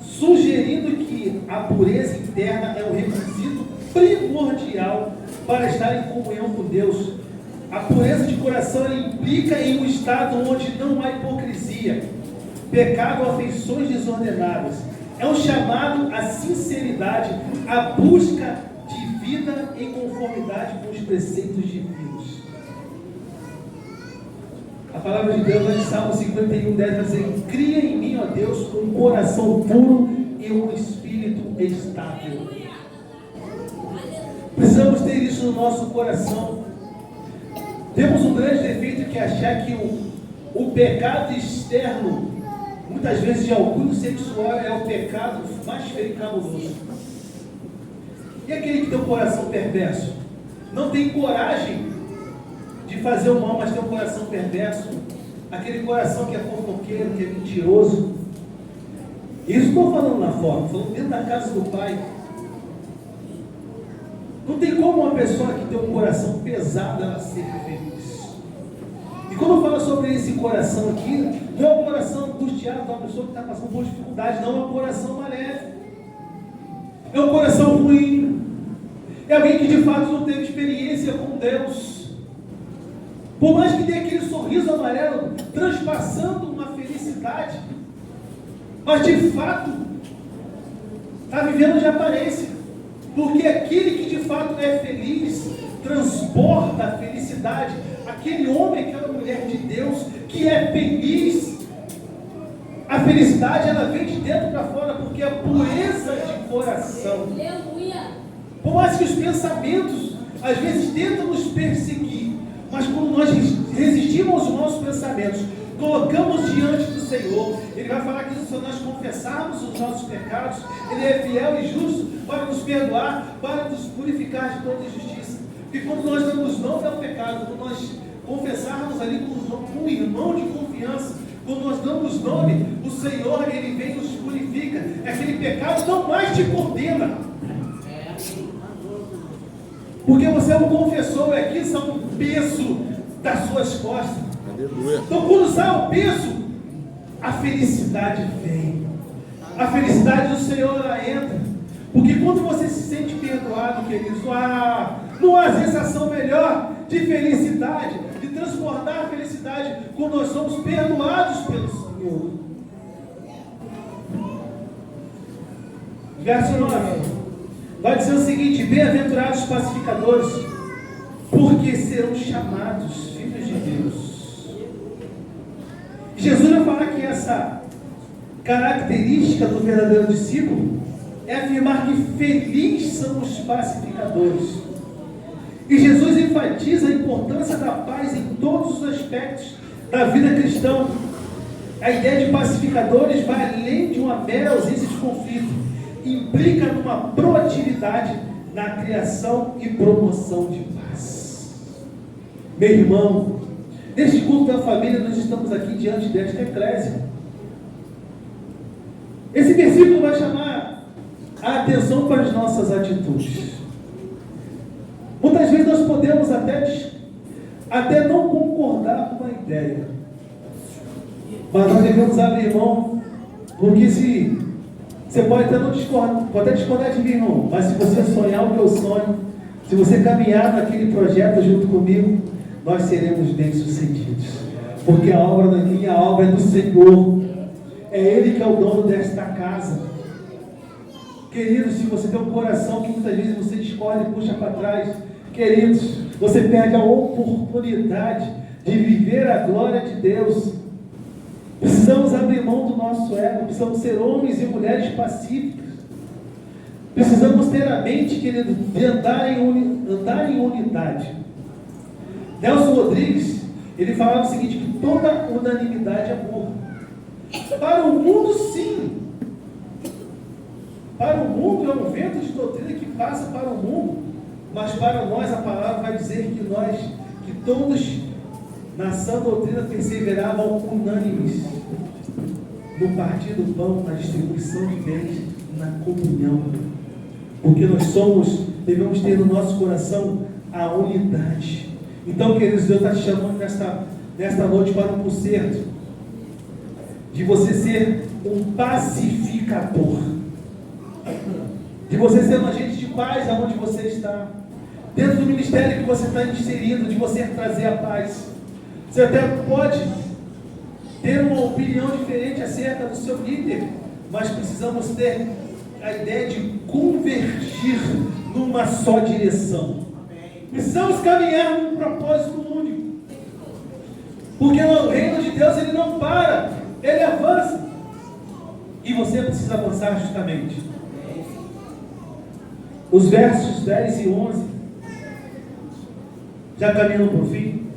sugerindo que a pureza interna é o requisito primordial para estar em comunhão com Deus. A pureza de coração ela implica em um estado onde não há hipocrisia, pecado ou afeições desordenadas. É um chamado à sinceridade, à busca de vida em conformidade com os preceitos divinos. A palavra de Deus, em Salmo 51, 10, vai dizer: cria em mim, ó Deus, um coração puro e um espírito estável. Precisamos ter isso no nosso coração. Temos um grande defeito que é achar que o pecado externo, muitas vezes de orgulho sexual, é o pecado mais feio e cabuloso. E aquele que tem um coração perverso? Não tem coragem de fazer o mal, mas tem um coração perverso. Aquele coração que é fofoqueiro, que é mentiroso. Isso estou falando lá fora, estou falando dentro da casa do Pai. Não tem como uma pessoa que tem um coração pesado ela ser feliz. E quando fala sobre esse coração aqui, não é um coração angustiado de uma pessoa que está passando por dificuldade, não, é um coração maléfico. É um coração ruim. É alguém que de fato não teve experiência com Deus. Por mais que tenha aquele sorriso amarelo transpassando uma felicidade, mas de fato está vivendo de aparência. Porque aquele que de fato é feliz, transporta a felicidade. Aquele homem, aquela mulher de Deus que é feliz, a felicidade ela vem de dentro para fora, porque é a pureza de coração. Por mais que os pensamentos às vezes tentam nos perseguir, mas quando nós resistimos aos nossos pensamentos, colocamos diante do Senhor, Ele vai falar que se nós confessarmos os nossos pecados, Ele é fiel e justo para nos perdoar, para nos purificar de toda injustiça. Porque quando nós damos nome ao pecado, quando nós confessarmos ali com um irmão de confiança, quando nós damos nome, o Senhor, Ele vem e nos purifica. Aquele pecado não mais te condena. Porque você é um confessor, e aqui são um peso das suas costas. Então quando sai o peso, a felicidade vem. A felicidade do Senhor ela entra. Porque quando você se sente perdoado, queridos, não há sensação melhor de felicidade, de transportar a felicidade felicidade quando nós somos perdoados pelo Senhor. Verso 9 vai dizer o seguinte: bem-aventurados os pacificadores, porque serão chamados filhos de Deus. Jesus vai falar que essa característica do verdadeiro discípulo é afirmar que felizes são os pacificadores. E Jesus enfatiza a importância da paz em todos os aspectos da vida cristã. A ideia de pacificadores vai além de uma mera ausência de conflito. Implica numa proatividade na criação e promoção de paz. Meu irmão, neste culto da família, nós estamos aqui diante desta eclésia. Esse versículo vai chamar a atenção para as nossas atitudes. Muitas vezes nós podemos até não concordar com a ideia, mas nós devemos abrir mão, porque se você pode até discordar de mim, irmão, mas se você sonhar o que eu sonho, se você caminhar naquele projeto junto comigo, nós seremos bem-sucedidos, porque a obra da minha obra é do Senhor, é Ele que é o dono desta casa. Queridos, se você tem um coração que muitas vezes você discorda e puxa para trás, queridos, você perde a oportunidade de viver a glória de Deus. Precisamos abrir mão do nosso ego, precisamos ser homens e mulheres pacíficos. Precisamos ter a mente, querido, de andar em unidade. Nelson Rodrigues, ele falava o seguinte, que toda unanimidade é burra. Para o mundo, sim. Para o mundo é um vento de doutrina que passa para o mundo, mas para nós a palavra vai dizer que todos na sã doutrina perseveravam unânimes no partir do pão, na distribuição de bens, na comunhão, porque nós devemos ter no nosso coração a unidade. Então, queridos, Deus está te chamando nesta noite para um concerto, de você ser um pacificador, de você ser um agente de paz aonde você está, dentro do ministério que você está inserido, de você trazer a paz. Você até pode ter uma opinião diferente acerca do seu líder, mas precisamos ter a ideia de convergir numa só direção. Precisamos caminhar num propósito único, porque o reino de Deus ele não para, ele avança, e você precisa avançar justamente. Os versos 10 e 11, já caminhando para o fim,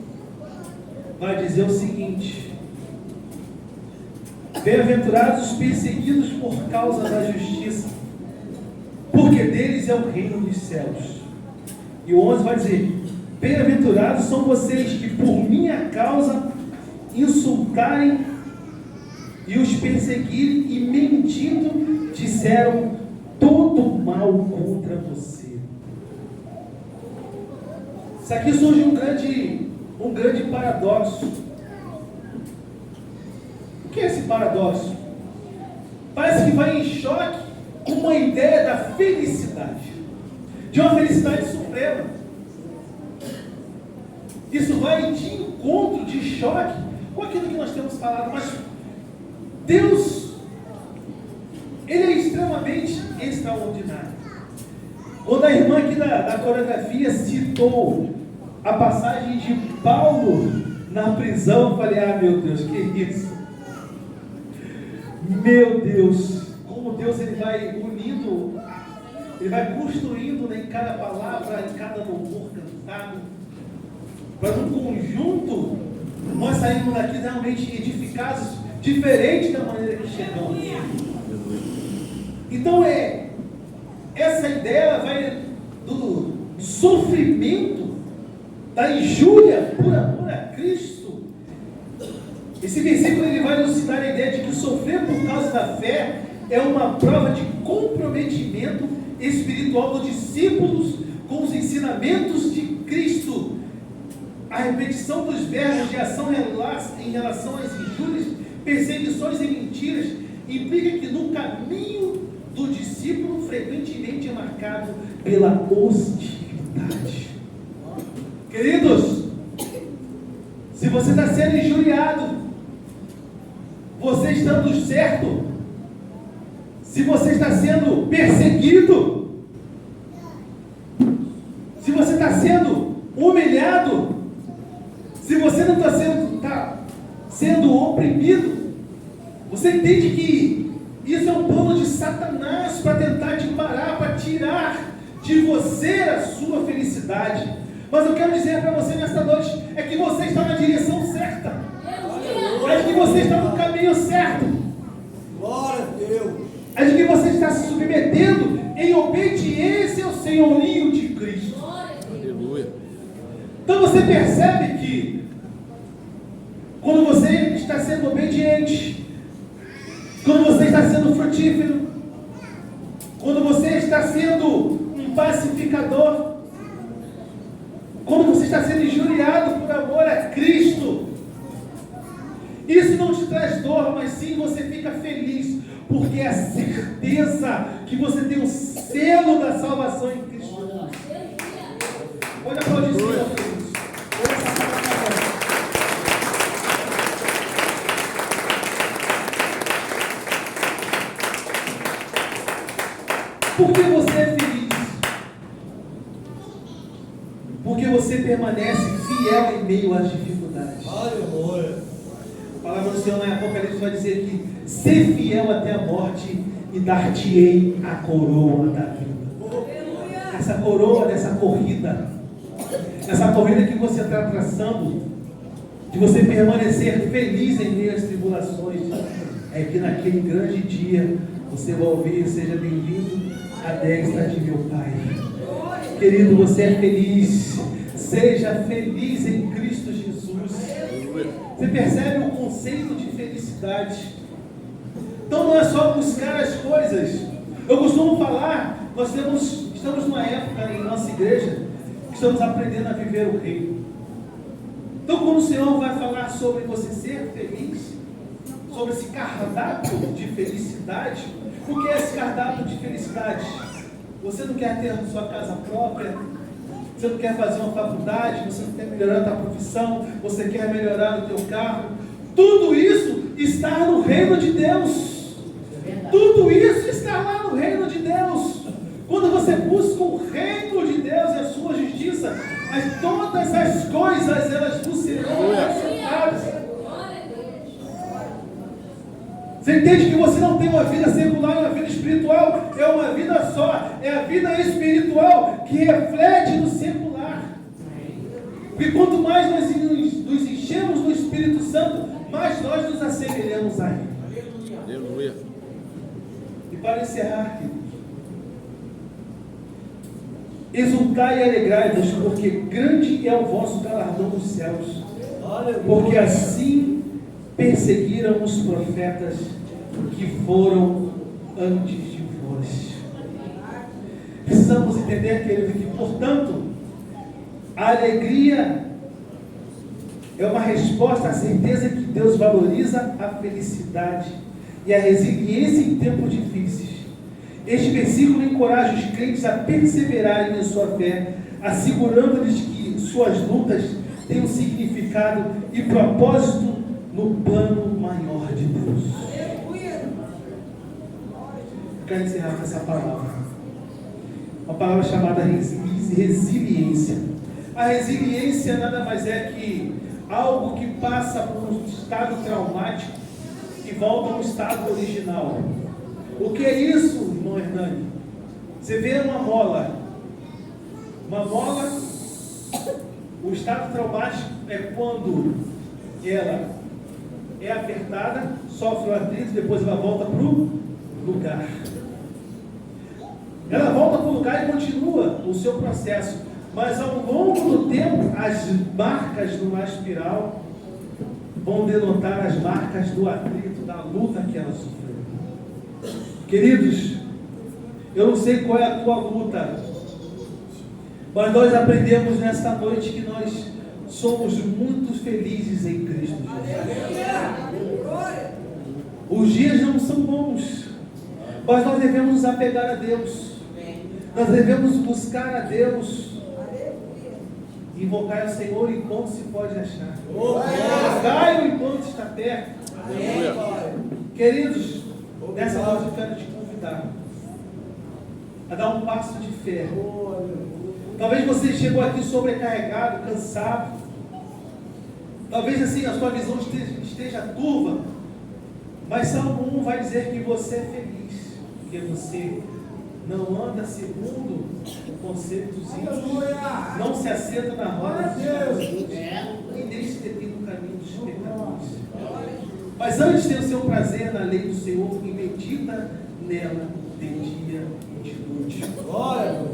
vai dizer o seguinte: bem-aventurados os perseguidos por causa da justiça, porque deles é o reino dos céus. E o 11 vai dizer: bem-aventurados são vocês que por minha causa insultarem e os perseguirem e mentindo disseram todo mal contra você. Isso aqui surge um grande paradoxo. O que é esse paradoxo? Parece que vai em choque com a ideia da felicidade, de uma felicidade suprema. Isso vai de encontro, de choque com aquilo que nós temos falado, mas Deus, Ele é extremamente extraordinário. Quando a irmã aqui da coreografia citou a passagem de Paulo na prisão, eu falei, meu Deus, que isso? Meu Deus, como Deus ele vai unindo, ele vai construindo em cada palavra, em cada louvor cantado, para no conjunto nós sairmos daqui realmente edificados, diferente da maneira que chegamos. Então essa ideia vai do sofrimento, da injúria por amor a Cristo. Esse versículo ele vai nos citar a ideia de que sofrer por causa da fé é uma prova de comprometimento espiritual dos discípulos com os ensinamentos de Cristo. A repetição dos verbos de ação em relação às injúrias, perseguições e mentiras implica que no caminho do discípulo frequentemente é marcado pela hostilidade. Queridos, Se você está sendo injuriado, você estando certo, se você está sendo perseguido, se você está sendo humilhado, se você não está sendo oprimido, você entende que isso é um plano de Satanás para tentar te parar, para tirar de você a sua felicidade. Mas eu quero dizer para você nesta noite, é que você está na direção certa, é que você está no caminho certo, Glória a Deus. é de que você está se submetendo em obediência ao senhorio de Cristo. Aleluia. Então você percebe que quando você está sendo obediente, quando você está sendo frutífero, quando você está sendo um pacificador, quando você está sendo injuriado por amor a Cristo, isso não te traz dor, mas sim você fica feliz, porque é a certeza que você tem o selo da salvação em Cristo. Olha para o Senhor. Por que você é feliz? Porque você permanece fiel em meio às dificuldades. Aleluia. A palavra do Senhor na Apocalipse vai dizer que ser fiel até a morte e dar-te-ei a coroa da vida. Essa coroa dessa corrida, essa corrida que você está traçando, de você permanecer feliz em meio às tribulações, é que naquele grande dia você vai ouvir: seja bem-vindo à destra de meu Pai. Querido, você é feliz, seja feliz em Cristo Jesus. Você percebe o conceito de felicidade? Então não é só buscar as coisas. Eu costumo falar, nós estamos numa época em nossa igreja que estamos aprendendo a viver o reino. Então quando o Senhor vai falar sobre você ser feliz, sobre esse cardápio de felicidade, o que é esse cardápio de felicidade? Você não quer ter a sua casa própria, você não quer fazer uma faculdade, você não quer melhorar a tua profissão, você quer melhorar o teu carro. Tudo isso está no reino de Deus. Tudo isso está lá no reino de Deus. Quando você busca o reino de Deus e a sua justiça, todas as coisas elas vos serão acrescentadas. Você entende que você não tem uma vida secular e uma vida espiritual, é uma vida só, é a vida espiritual que reflete no secular. Porque quanto mais nós nos enchemos do Espírito Santo, mais nós nos assemelhamos a Ele. Aleluia. E para encerrar, exultai e alegrai-vos, porque grande é o vosso galardão dos céus, porque assim perseguiram os profetas que foram antes de vós. Precisamos entender, querido, que, portanto, a alegria é uma resposta à certeza que Deus valoriza a felicidade e a resiliência em tempos difíceis. Este versículo encoraja os crentes a perseverarem em sua fé, assegurando-lhes que suas lutas têm um significado e propósito no plano maior de Deus. Eu quero encerrar com essa palavra. Uma palavra chamada resiliência. A resiliência nada mais é que algo que passa por um estado traumático e volta a um estado original. O que é isso, irmão Hernani? Você vê uma mola. Uma mola, o estado traumático é quando ela é apertada, sofre o atrito, depois ela volta para o lugar. Ela volta para o lugar e continua o seu processo. Mas ao longo do tempo, as marcas numa espiral vão denotar as marcas do atrito, da luta que ela sofreu. Queridos, eu não sei qual é a tua luta, mas nós aprendemos nesta noite que nós somos muito felizes em Cristo Jesus. Os dias não são bons, mas nós devemos nos apegar a Deus. Nós devemos buscar a Deus. Invocar ao Senhor enquanto se pode achar. Glória. Buscai-o enquanto está perto. Aleluia. Queridos, nessa noite eu quero te convidar a dar um passo de fé. Talvez você chegou aqui sobrecarregado, cansado. Talvez assim a sua visão esteja turva. Mas Salmo 1 vai dizer que você é feliz, porque você não anda segundo o conceito dos ímpios, não se assenta na roda dos pecadores, e nem se detém no caminho dos pecadores. Mas antes tem o seu prazer na lei do Senhor e medita nela de dia e de noite.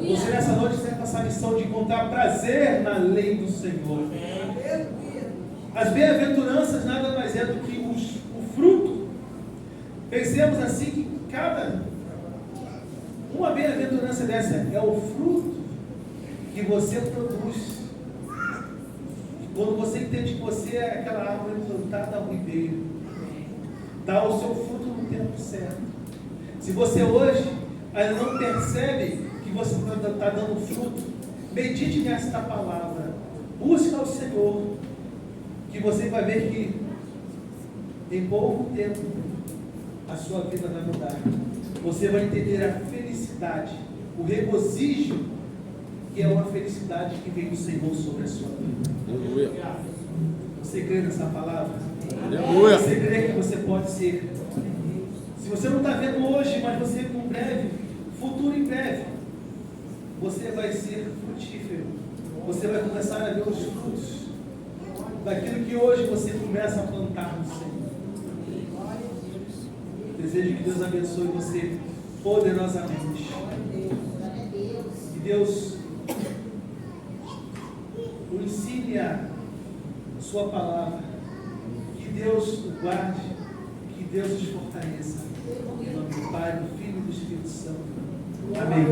Você nessa noite tem essa missão de encontrar prazer na lei do Senhor. As bem-aventuranças nada mais é do que o fruto. Pensemos assim que uma bem-aventurança dessa é o fruto que você produz. Quando você entende que você é aquela árvore plantada ao ribeiro, dá o seu fruto no tempo certo. Se você hoje ainda não percebe que você está dando fruto, medite nesta palavra, busca ao Senhor, que você vai ver que em pouco tempo a sua vida vai mudar. Você vai entender a felicidade, o regozijo, que é uma felicidade que vem do Senhor sobre a sua vida. Aleluia. Você crê nessa palavra? Aleluia. Você crê que você pode ser? Se você não está vendo hoje, mas você com breve, futuro em breve, você vai ser frutífero. Você vai começar a ver os frutos daquilo que hoje você começa a plantar no Senhor. Desejo que Deus abençoe você poderosamente. Que Deus o ensine a sua palavra. Que Deus o guarde. Que Deus os fortaleça. Em nome do Pai, do Filho e do Espírito Santo. Amém.